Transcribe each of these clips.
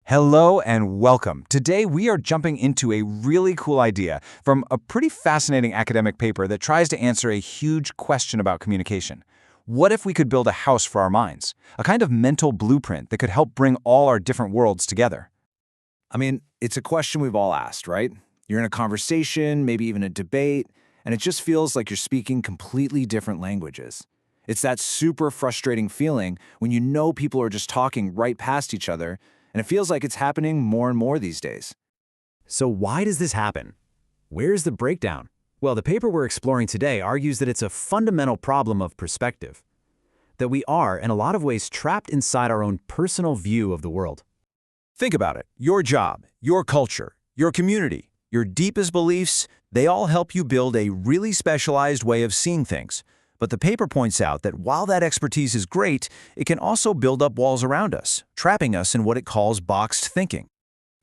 Hello and welcome. Today we are jumping into a really cool idea from a pretty fascinating academic paper that tries to answer a huge question about communication. What if we could build a house for our minds? A kind of mental blueprint that could help bring all our different worlds together. It's a question we've all asked, right? You're in a conversation, maybe even a debate, and it just feels like you're speaking completely different languages. It's that super frustrating feeling when you know people are just talking right past each other, and it feels like it's happening more and more these days. So why does this happen? Where's the breakdown? Well, the paper we're exploring today argues that it's a fundamental problem of perspective, that we are, in a lot of ways, trapped inside our own personal view of the world. Think about it. Your job, your culture, your community, your deepest beliefs, they all help you build a really specialized way of seeing things. But the paper points out that while that expertise is great, it can also build up walls around us, trapping us in what it calls boxed thinking.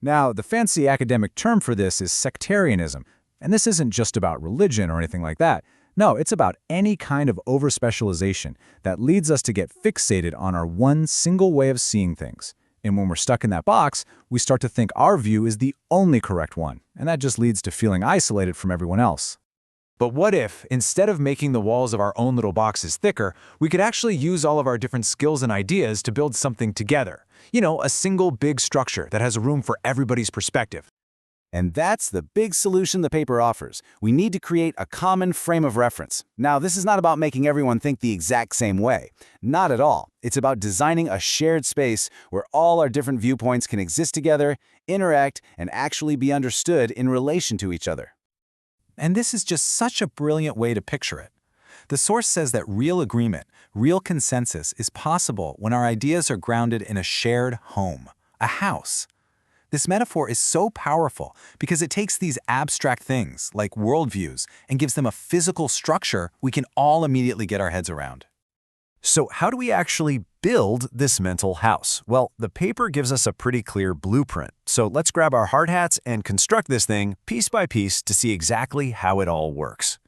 Now, the fancy academic term for this is sectarianism, and this isn't just about religion or anything like that. No, it's about any kind of overspecialization that leads us to get fixated on our one single way of seeing things. And when we're stuck in that box, we start to think our view is the only correct one, and that just leads to feeling isolated from everyone else. But what if, instead of making the walls of our own little boxes thicker, we could actually use all of our different skills and ideas to build something together? You know, a single big structure that has room for everybody's perspective. And that's the big solution the paper offers. We need to create a common frame of reference. Now, this is not about making everyone think the exact same way. Not at all. It's about designing a shared space where all our different viewpoints can exist together, interact, and actually be understood in relation to each other. And this is just such a brilliant way to picture it. The source says that real agreement, real consensus is possible when our ideas are grounded in a shared home, a house. This metaphor is so powerful because it takes these abstract things, like worldviews, and gives them a physical structure we can all immediately get our heads around. So how do we actually build this mental house? Well, the paper gives us a pretty clear blueprint. So let's grab our hard hats and construct this thing piece by piece to see exactly how it all works.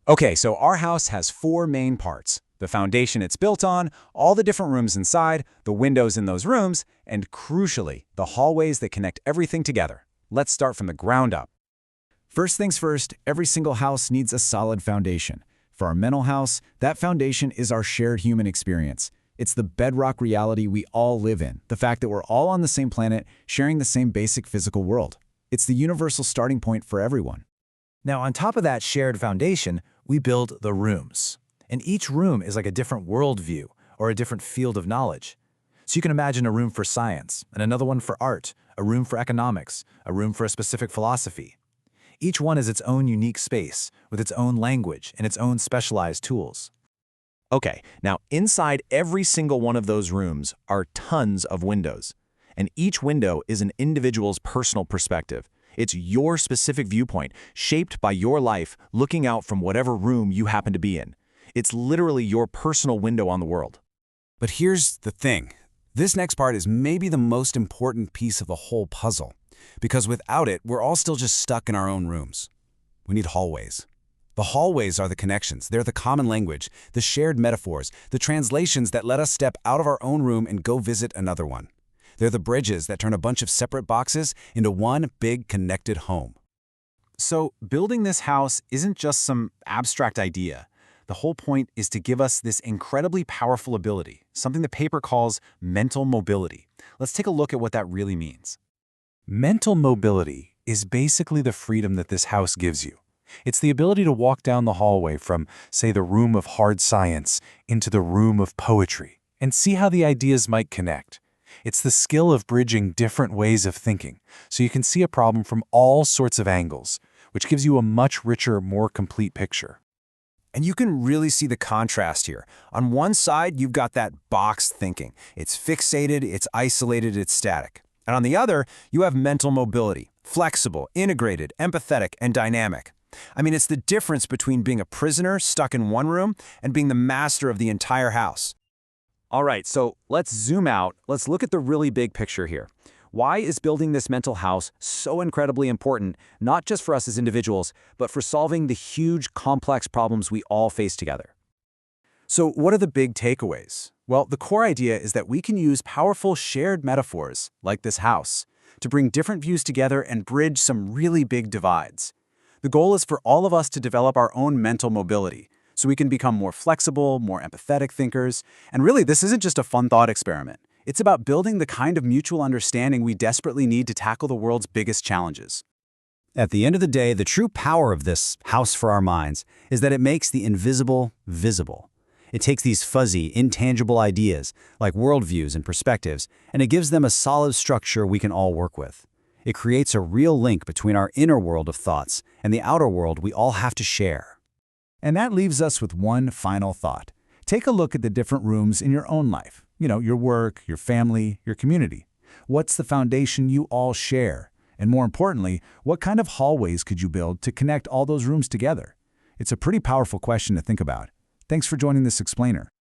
Okay, so our house has four main parts: the foundation it's built on, all the different rooms inside, the windows in those rooms, and crucially, the hallways that connect everything together. Let's start from the ground up. First things first, every single house needs a solid foundation. For our mental house, that foundation is our shared human experience. It's the bedrock reality we all live in, the fact that we're all on the same planet, sharing the same basic physical world. It's the universal starting point for everyone. Now, on top of that shared foundation, we build the rooms. And each room is like a different worldview or a different field of knowledge. So you can imagine a room for science, and another one for art, a room for economics, a room for a specific philosophy. Each one is its own unique space, with its own language and its own specialized tools. Okay, now inside every single one of those rooms are tons of windows. And each window is an individual's personal perspective. It's your specific viewpoint, shaped by your life, looking out from whatever room you happen to be in. It's literally your personal window on the world. But here's the thing. This next part is maybe the most important piece of the whole puzzle. Because without it, we're all still just stuck in our own rooms. We need hallways. The hallways are the connections. They're the common language, the shared metaphors, the translations that let us step out of our own room and go visit another one. They're the bridges that turn a bunch of separate boxes into one big connected home. So building this house isn't just some abstract idea. The whole point is to give us this incredibly powerful ability, something the paper calls mental mobility. Let's take a look at what that really means. Mental mobility is basically the freedom that this house gives you. It's the ability to walk down the hallway from, say, the room of hard science into the room of poetry and see how the ideas might connect. It's the skill of bridging different ways of thinking, so you can see a problem from all sorts of angles, which gives you a much richer, more complete picture. And you can really see the contrast here. On one side, you've got that boxed thinking. It's fixated, it's isolated, it's static. And on the other, you have mental mobility, flexible, integrated, empathetic, and dynamic. It's the difference between being a prisoner stuck in one room and being the master of the entire house. All right, so let's zoom out. Let's look at the really big picture here. Why is building this mental house so incredibly important, not just for us as individuals, but for solving the huge, complex problems we all face together? So what are the big takeaways? Well, the core idea is that we can use powerful shared metaphors, like this house, to bring different views together and bridge some really big divides. The goal is for all of us to develop our own mental mobility, so we can become more flexible, more empathetic thinkers. And really, this isn't just a fun thought experiment. It's about building the kind of mutual understanding we desperately need to tackle the world's biggest challenges. At the end of the day, the true power of this house for our minds is that it makes the invisible visible. It takes these fuzzy, intangible ideas, like worldviews and perspectives, and it gives them a solid structure we can all work with. It creates a real link between our inner world of thoughts and the outer world we all have to share. And that leaves us with one final thought. Take a look at the different rooms in your own life. Your work, your family, your community. What's the foundation you all share? And more importantly, what kind of hallways could you build to connect all those rooms together? It's a pretty powerful question to think about. Thanks for joining this explainer.